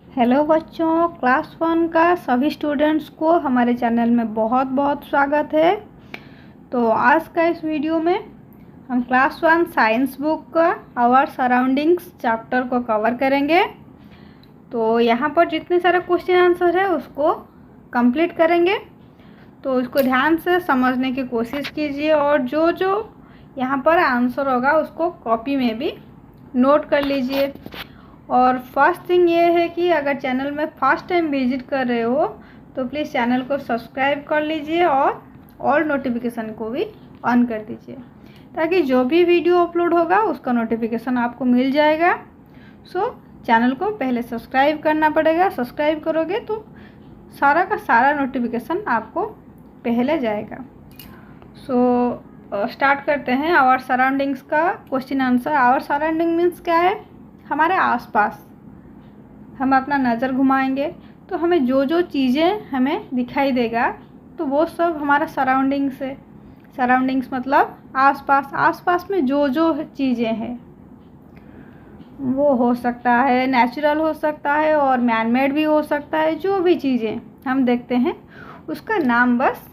Hello बच्चों, class 1 का सभी स्टूडेंट्स को हमारे चैनल में बहुत बहुत स्वागत है। तो आज का इस वीडियो में हम क्लास 1 साइंस बुक का आवर सराउंडिंग्स चैप्टर को कवर करेंगे। तो यहाँ पर जितने सारे क्वेश्चन आंसर है उसको कंप्लीट करेंगे। तो उसको ध्यान से समझने की कोशिश कीजिए और जो जो यहाँ पर आंसर होगा उसको कॉपी में भी नोट कर लीजिए। और फर्स्ट थिंग ये है कि अगर चैनल में फर्स्ट टाइम विजिट कर रहे हो तो प्लीज़ चैनल को सब्सक्राइब कर लीजिए और ऑल नोटिफिकेशन को भी ऑन कर दीजिए ताकि जो भी वीडियो अपलोड होगा उसका नोटिफिकेशन आपको मिल जाएगा। सो चैनल को पहले सब्सक्राइब करना पड़ेगा। सब्सक्राइब करोगे तो सारा का सारा नोटिफिकेशन आपको पहले जाएगा। सो स्टार्ट करते हैं आवर सराउंडिंग्स का question answer. Our surrounding means क्या है? हमारे आसपास हम अपना नज़र घुमाएंगे तो हमें जो जो चीज़ें हमें दिखाई देगा तो वो सब हमारा सराउंडिंग्स है। सराउंडिंग्स मतलब आसपास। आसपास में जो जो चीज़ें हैं वो हो सकता है नेचुरल हो सकता है और मैन मेड भी हो सकता है। जो भी चीज़ें हम देखते हैं उसका नाम बस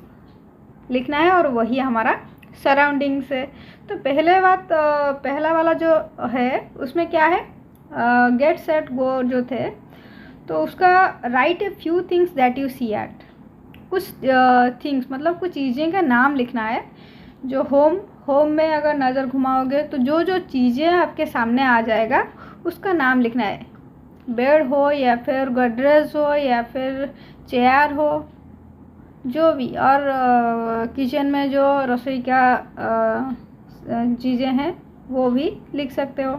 लिखना है और वही हमारा सराउंडिंग्स है। तो पहला वाला जो है उसमें क्या है? गेट सेट गो जो थे तो उसका write a few things that you see at. कुछ थिंग्स मतलब कुछ चीज़ें का नाम लिखना है। जो होम में अगर नज़र घुमाओगे तो जो जो चीज़ें आपके सामने आ जाएगा उसका नाम लिखना है। बेड हो या फिर गोदरेज हो या फिर चेयर हो, जो भी। और किचन में जो रसोई का चीज़ें हैं वो भी लिख सकते हो।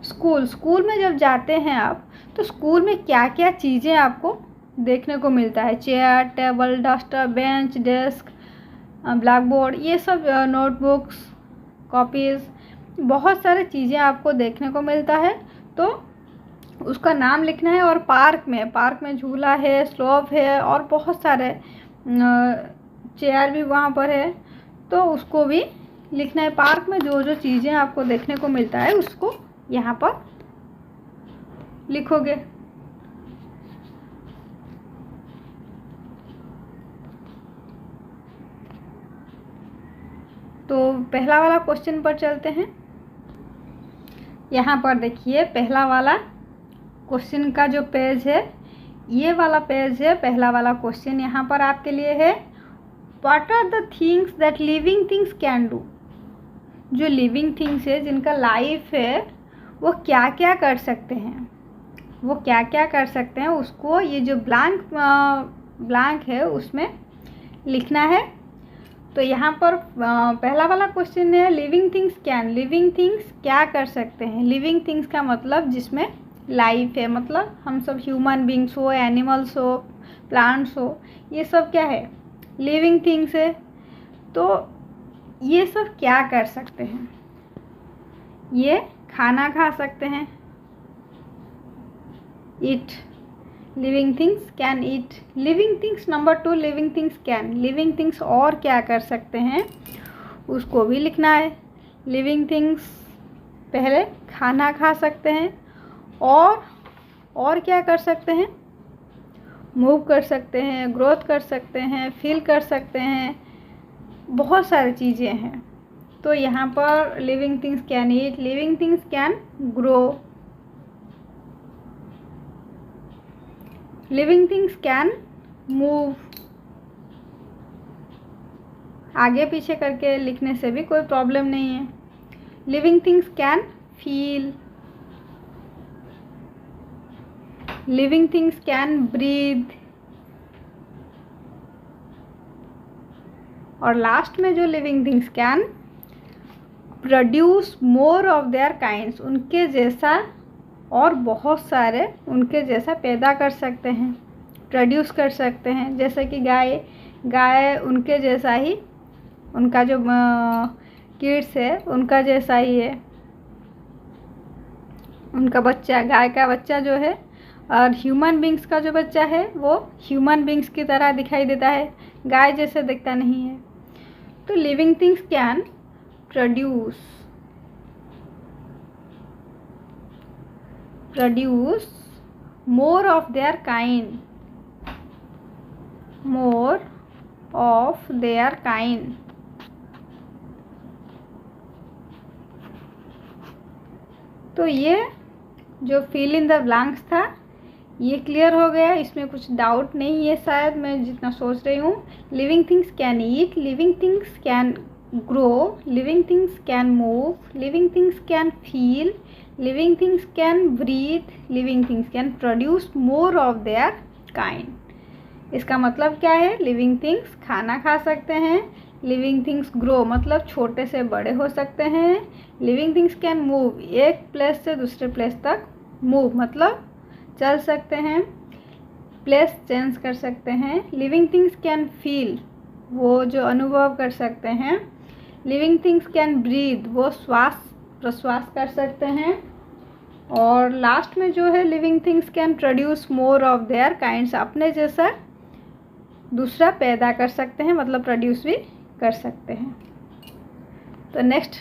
स्कूल में जब जाते हैं आप तो स्कूल में क्या क्या चीज़ें आपको देखने को मिलता है? Chair, table, duster, bench, desk, black board, ये सब नोटबुक्स, कॉपीज़, बहुत सारे चीज़ें आपको देखने को मिलता है। तो उसका नाम लिखना है। और पार्क में झूला है, स्लोप है और बहुत सारे चेयर भी वहाँ पर है तो उसको भी लिखना है। पार्क में जो जो चीज़ें आपको देखने को मिलता है उसको यहाँ पर लिखोगे। तो पहला वाला क्वेश्चन पर चलते हैं। यहाँ पर देखिए पहला वाला क्वेश्चन का जो पेज है ये वाला पेज है। पहला वाला क्वेश्चन यहाँ पर आपके लिए है, what are the things that living things can do. जो लिविंग थिंग्स है, जिनका लाइफ है, वो क्या क्या कर सकते हैं, उसको ये जो ब्लैंक है उसमें लिखना है। तो यहाँ पर पहला वाला क्वेश्चन है living things can. Living things क्या कर सकते हैं? लिविंग थिंग्स का मतलब जिसमें लाइफ है, मतलब हम सब ह्यूमन बींग्स हो, एनिमल्स हो, प्लांट्स हो, ये सब क्या है? लिविंग थिंग्स है। तो ये सब क्या कर सकते हैं? ये खाना खा सकते हैं, eat. Living things can eat. Living things number 2, living things can. Living things और क्या कर सकते हैं उसको भी लिखना है। लिविंग थिंग्स पहले खाना खा सकते हैं और क्या कर सकते हैं? मूव कर सकते हैं, ग्रोथ कर सकते हैं, फील कर सकते हैं, बहुत सारी चीज़ें हैं। तो यहाँ पर living things can eat, living things can grow, living things can move. आगे पीछे करके लिखने से भी कोई प्रॉब्लम नहीं है। Living things can feel, living things can breathe. और लास्ट में जो living things can produce more of their kinds, उनके जैसा और बहुत सारे उनके जैसा पैदा कर सकते हैं, प्रोड्यूस कर सकते हैं। जैसे कि गाय उनके जैसा ही, उनका जो किड्स है उनका जैसा ही है, उनका बच्चा, गाय का बच्चा जो है। और ह्यूमन बींग्स का जो बच्चा है वो ह्यूमन बींग्स की तरह दिखाई देता है, गाय जैसे दिखता नहीं है। तो living things can produce more of their kind, more of their kind. तो ये जो फिल इन द ब्लैंक्स था ये क्लियर हो गया, इसमें कुछ डाउट नहीं है शायद, मैं जितना सोच रही हूँ। Living things can eat, living things can grow, living things can move, living things can feel, living things can breathe, living things can produce more of their kind. इसका मतलब क्या है? लिविंग थिंग्स खाना खा सकते हैं, लिविंग थिंग्स ग्रो मतलब छोटे से बड़े हो सकते हैं, लिविंग थिंग्स कैन मूव एक प्लेस से दूसरे प्लेस तक मूव मतलब चल सकते हैं, प्लेस चेंज कर सकते हैं, लिविंग थिंग्स कैन फील वो जो अनुभव कर सकते हैं, लिविंग थिंग्स कैन ब्रीथ वो श्वास प्रश्वास कर सकते हैं, और लास्ट में जो है living things can produce more of their kinds अपने जैसा दूसरा पैदा कर सकते हैं मतलब प्रोड्यूस भी कर सकते हैं। तो नेक्स्ट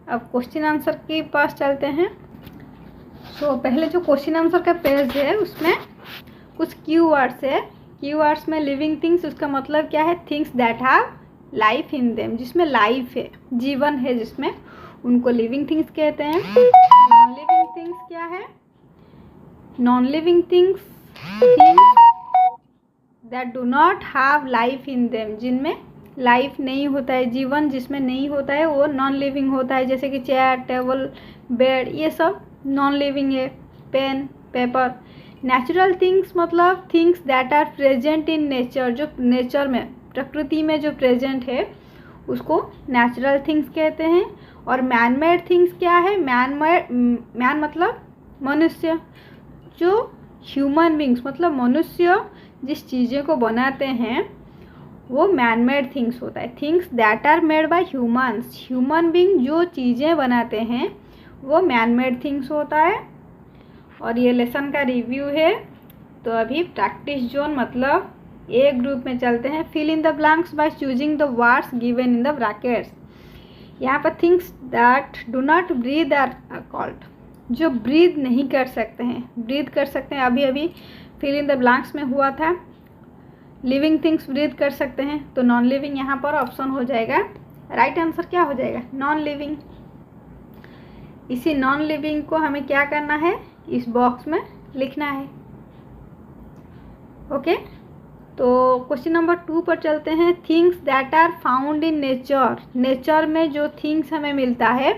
अब क्वेश्चन आंसर के पास चलते हैं। तो पहले जो क्वेश्चन आंसर का पेज है उसमें कुछ कीवर्ड्स है। कीवर्ड्स में लिविंग थिंग्स उसका मतलब क्या है? Things that have life in them, जिसमें लाइफ है, जीवन है जिसमें, उनको लिविंग थिंग्स कहते हैं। नॉन लिविंग थिंग्स क्या है? Non living things that do not have life in them, जिनमें लाइफ नहीं होता है, जीवन जिसमें नहीं होता है वो नॉन लिविंग होता है। जैसे कि चेयर, टेबल, बेड ये सब नॉन लिविंग है। Pen, paper. नेचुरल थिंग्स मतलब things that are present in nature, जो नेचर में प्रकृति में जो प्रेजेंट है उसको नेचुरल थिंग्स कहते हैं। और मैन मेड थिंग्स क्या है? मैन मतलब मनुष्य, जो ह्यूमन बींग्स मतलब मनुष्य जिस चीज़ें को बनाते हैं वो मैन मेड थिंग्स होता है। Things that are made by humans, human being जो चीज़ें बनाते हैं वो मैन मेड थिंग्स होता है। और ये लेसन का रिव्यू है। तो अभी प्रैक्टिस जोन मतलब एक ग्रुप में चलते हैं। Fill in the blanks by choosing the words given in the brackets. यहाँ पर things that do not breathe are called, जो ब्रीथ नहीं कर सकते हैं, ब्रीथ कर सकते हैं अभी अभी फिल इन द ब्लैंक्स में हुआ था। लिविंग थिंग्स ब्रीथ कर सकते हैं तो नॉन लिविंग यहाँ पर ऑप्शन हो जाएगा। राइट आंसर क्या हो जाएगा? Non living. इसी नॉन लिविंग को हमें क्या करना है? इस बॉक्स में लिखना है। ओके, तो क्वेश्चन नंबर 2 पर चलते हैं। Things that are found in nature, nature में जो थिंग्स हमें मिलता है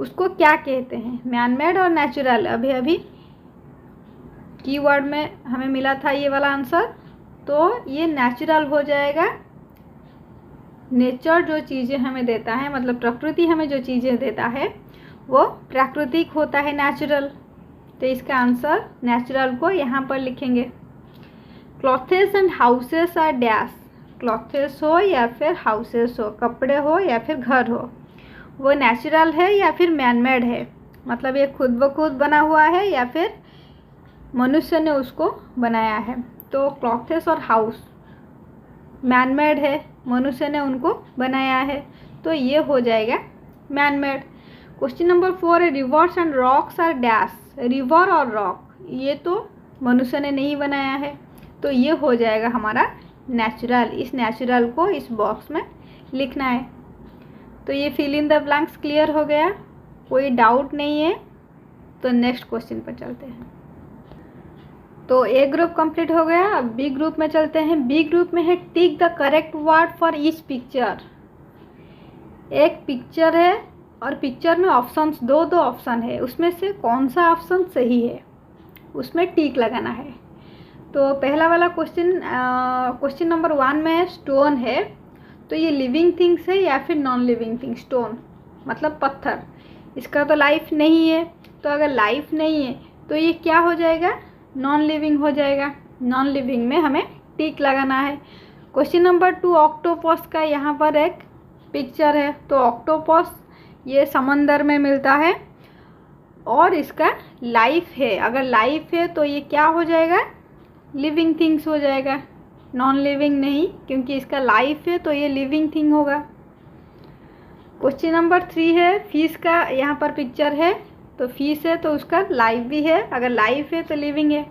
उसको क्या कहते हैं? मैन मेड और नेचुरल। अभी अभी कीवर्ड में हमें मिला था ये वाला आंसर, तो ये नेचुरल हो जाएगा। नेचर जो चीज़ें हमें देता है मतलब प्रकृति हमें जो चीज़ें देता है वो प्राकृतिक होता है, नेचुरल। तो इसका आंसर नेचुरल को यहाँ पर लिखेंगे। Clothes and houses are dash, clothes हो या फिर हाउसेस हो, कपड़े हो या फिर घर हो, वो नेचुरल है या फिर मैन मेड है, मतलब ये खुद ब खुद बना हुआ है या फिर मनुष्य ने उसको बनाया है। तो क्लॉथेस और हाउस मैन मेड है, मनुष्य ने उनको बनाया है, तो ये हो जाएगा मैन मेड। क्वेश्चन नंबर 4 है। Rivers and rocks are dash, river और रॉक ये तो मनुष्य ने नहीं बनाया है, तो ये हो जाएगा हमारा नेचुरल। इस नेचुरल को इस बॉक्स में लिखना है। तो ये fill in the blanks clear हो गया, कोई डाउट नहीं है। तो नेक्स्ट क्वेश्चन पर चलते हैं। तो ए ग्रुप कंप्लीट हो गया, अब बी ग्रुप में चलते हैं। बी ग्रुप में है tick the correct word for each picture. एक पिक्चर है और पिक्चर में ऑप्शंस दो ऑप्शन है, उसमें से कौन सा ऑप्शन सही है उसमें टिक लगाना है। तो पहला वाला क्वेश्चन नंबर 1 में स्टोन है, तो ये लिविंग थिंग्स है या फिर नॉन लिविंग थिंग? स्टोन मतलब पत्थर, इसका तो लाइफ नहीं है, तो अगर लाइफ नहीं है तो ये क्या हो जाएगा? नॉन लिविंग हो जाएगा। नॉन लिविंग में हमें टिक लगाना है। क्वेश्चन नंबर 2 ऑक्टोपस का यहाँ पर एक पिक्चर है, तो ऑक्टोपस ये समंदर में मिलता है और इसका लाइफ है, अगर लाइफ है तो ये क्या हो जाएगा? लिविंग थिंग्स हो जाएगा, नॉन लिविंग नहीं, क्योंकि इसका लाइफ है तो ये लिविंग थिंग होगा। क्वेश्चन नंबर 3 है। फिश का यहाँ पर पिक्चर है, तो फिश है तो उसका लाइफ भी है, अगर लाइफ है तो लिविंग है,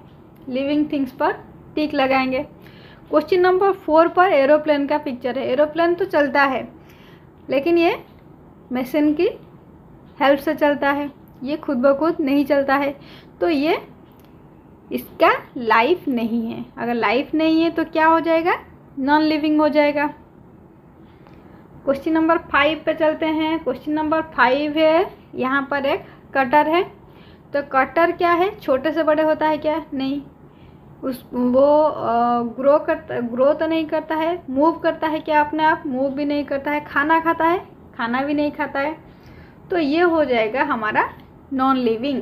लिविंग थिंग्स पर टिक लगाएंगे। क्वेश्चन नंबर 4 पर एरोप्लेन का पिक्चर है। एरोप्लेन तो चलता है लेकिन ये मशीन की हेल्प से चलता है, ये खुद ब खुद नहीं चलता है, तो ये इसका लाइफ नहीं है। अगर लाइफ नहीं है तो क्या हो जाएगा, नॉन लिविंग हो जाएगा। क्वेश्चन नंबर 5 पे चलते हैं। क्वेश्चन नंबर 5 है, यहाँ पर एक कटर है। तो कटर क्या है, छोटे से बड़े होता है क्या, नहीं, वो ग्रो तो नहीं करता है। मूव करता है क्या अपने आप, मूव भी नहीं करता है। खाना खाता है, खाना भी नहीं खाता है। तो ये हो जाएगा हमारा non living.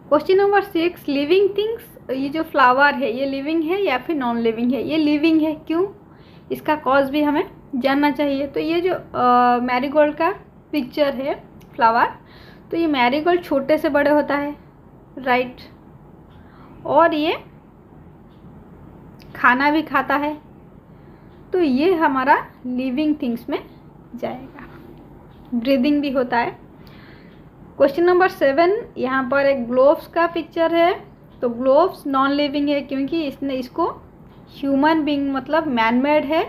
Question number 6, living things, ये जो फ्लावर है ये लिविंग है या फिर नॉन लिविंग है। ये लिविंग है, क्यों, इसका कॉज भी हमें जानना चाहिए। तो ये जो मैरीगोल्ड का पिक्चर है फ्लावर, तो ये मैरीगोल्ड छोटे से बड़े होता है, राइट, और ये खाना भी खाता है, तो ये हमारा लिविंग थिंग्स में जाएगा। ब्रीदिंग भी होता है। क्वेश्चन नंबर 7, यहाँ पर एक ग्लोव्स का पिक्चर है। तो ग्लोव्स नॉन लिविंग है क्योंकि इसको ह्यूमन बीइंग मतलब मैन मेड है,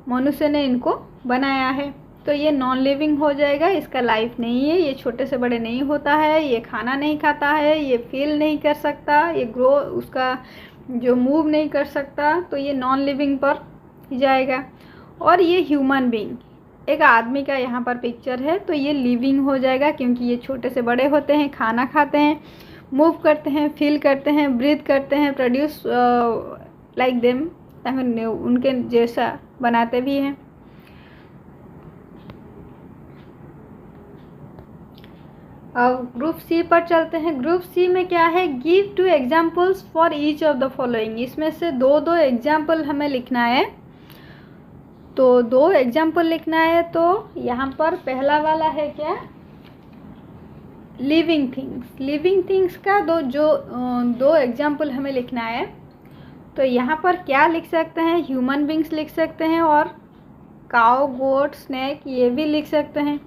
मनुष्य ने इनको बनाया है, तो ये नॉन लिविंग हो जाएगा। इसका लाइफ नहीं है, ये छोटे से बड़े नहीं होता है, ये खाना नहीं खाता है, ये फील नहीं कर सकता, ये ग्रो उसका जो मूव नहीं कर सकता, तो ये नॉन लिविंग पर जाएगा। और ये ह्यूमन बीइंग, एक आदमी का यहाँ पर पिक्चर है, तो ये लिविंग हो जाएगा क्योंकि ये छोटे से बड़े होते हैं, खाना खाते हैं, मूव करते हैं, फील करते हैं, ब्रीथ करते हैं, प्रोड्यूस लाइक देम, उनके जैसा बनाते भी हैं। अब ग्रुप सी पर चलते हैं। ग्रुप सी में क्या है, give 2 examples for each of the following. इसमें से दो एग्जाम्पल हमें लिखना है। तो 2 एग्जाम्पल लिखना है। तो यहाँ पर पहला वाला है क्या, लिविंग थिंग्स। लिविंग थिंग्स का दो एग्जाम्पल हमें लिखना है। तो यहाँ पर क्या लिख सकते हैं, ह्यूमन बींग्स लिख सकते हैं और काउ, गोट, स्नेक ये भी लिख सकते हैं।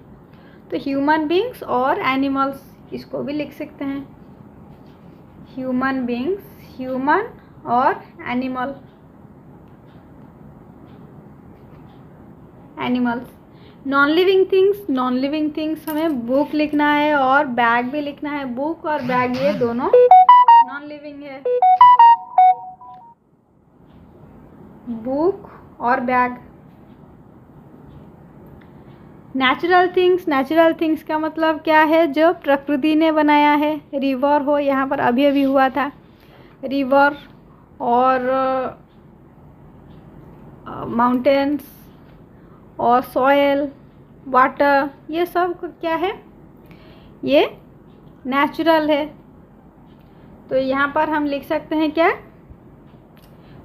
तो ह्यूमन बींग्स और एनिमल्स इसको भी लिख सकते हैं। ह्यूमन बींग्स, ह्यूमन और animal, animals. Non living things, non living things हमें बुक लिखना है और बैग भी लिखना है। बुक और बैग ये दोनों नॉन लिविंग है। बुक और bag. Natural things, natural things का मतलब क्या है, जो प्रकृति ने बनाया है। रिवर हो, यहाँ पर अभी अभी हुआ था रिवर, और माउंटेन्स और सॉयल, वाटर, ये सब क्या है, ये नेचुरल है। तो यहाँ पर हम लिख सकते हैं क्या,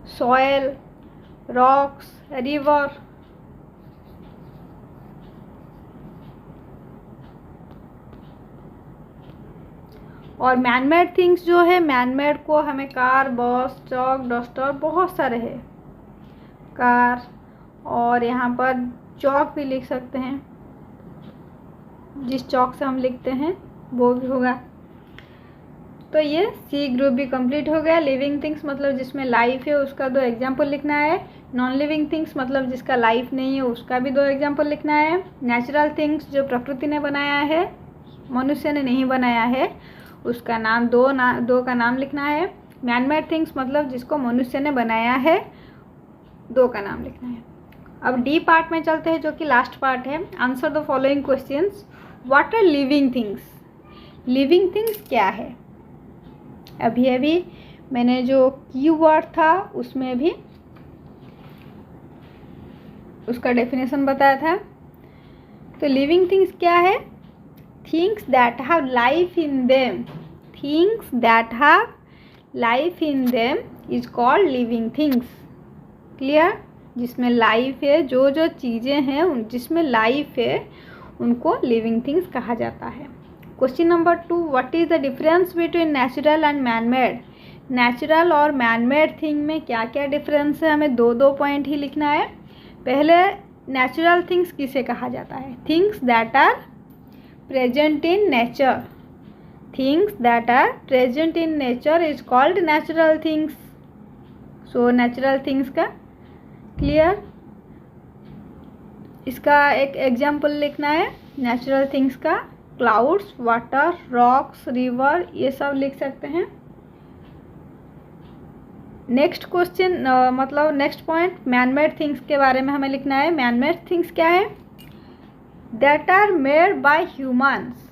सॉयल, रॉक्स, रिवर। और मैनमेड थिंग्स जो है, मैनमेड को हमें कार, बस, चौक, डस्टर, बहुत सारे है कार, और यहाँ पर चौक भी लिख सकते हैं, जिस चौक से हम लिखते हैं वो भी होगा। तो ये सी ग्रुप भी कंप्लीट हो गया। लिविंग थिंग्स मतलब जिसमें लाइफ है उसका 2 एग्जाम्पल लिखना है। नॉन लिविंग थिंग्स मतलब जिसका लाइफ नहीं है उसका भी 2 एग्जाम्पल लिखना है। नेचुरल थिंग्स जो प्रकृति ने बनाया है, मनुष्य ने नहीं बनाया है, उसका नाम दो का नाम लिखना है। मैनमेड थिंग्स मतलब जिसको मनुष्य ने बनाया है, 2 का नाम लिखना है। अब डी पार्ट में चलते हैं जो कि लास्ट पार्ट है। Answer the following questions. What are living things. Living things क्या है, अभी अभी मैंने जो कीवर्ड था उसमें भी उसका डेफिनेशन बताया था। तो लिविंग थिंग्स क्या है, things that have life in them, things that have life in them is called living things. Clear, जिसमें लाइफ है, जो जो चीज़ें हैं जिसमें लाइफ है उनको लिविंग थिंग्स कहा जाता है। Question number 2, what is the difference between natural and manmade. Natural और मैनमेड थिंग में क्या क्या डिफरेंस है, हमें 2 पॉइंट ही लिखना है। पहले नेचुरल थिंग्स किसे कहा जाता है, things that are present in nature, things that are present in nature is called natural things. So natural things का क्लियर, इसका एक एग्जाम्पल लिखना है नेचुरल थिंग्स का। क्लाउड्स, वाटर, रॉक्स, रिवर, ये सब लिख सकते हैं। नेक्स्ट क्वेश्चन मतलब next point man made things के बारे में हमें लिखना है। मैन मेड थिंग्स क्या है? That are made by humans.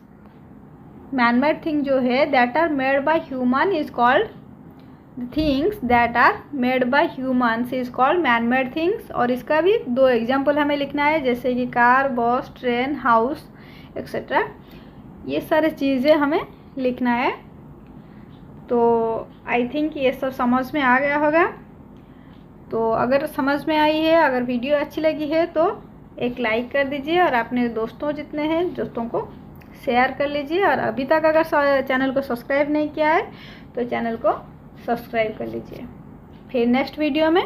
Man made thing जो है that are made by human is called, things that are made by humans is called man made things. और इसका भी 2 एग्जाम्पल हमें लिखना है, जैसे कि कार, बस, ट्रेन, हाउस एक्सेट्रा। ये सारे चीज़ें हमें लिखना है। तो आई थिंक ये सब समझ में आ गया होगा। तो अगर समझ में आई है, अगर वीडियो अच्छी लगी है तो एक लाइक कर दीजिए और अपने दोस्तों जितने हैं दोस्तों को शेयर कर लीजिए। और अभी तक अगर चैनल को सब्सक्राइब नहीं किया है तो चैनल को सब्सक्राइब कर लीजिए। फिर नेक्स्ट वीडियो में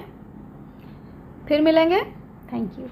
फिर मिलेंगे। Thank you.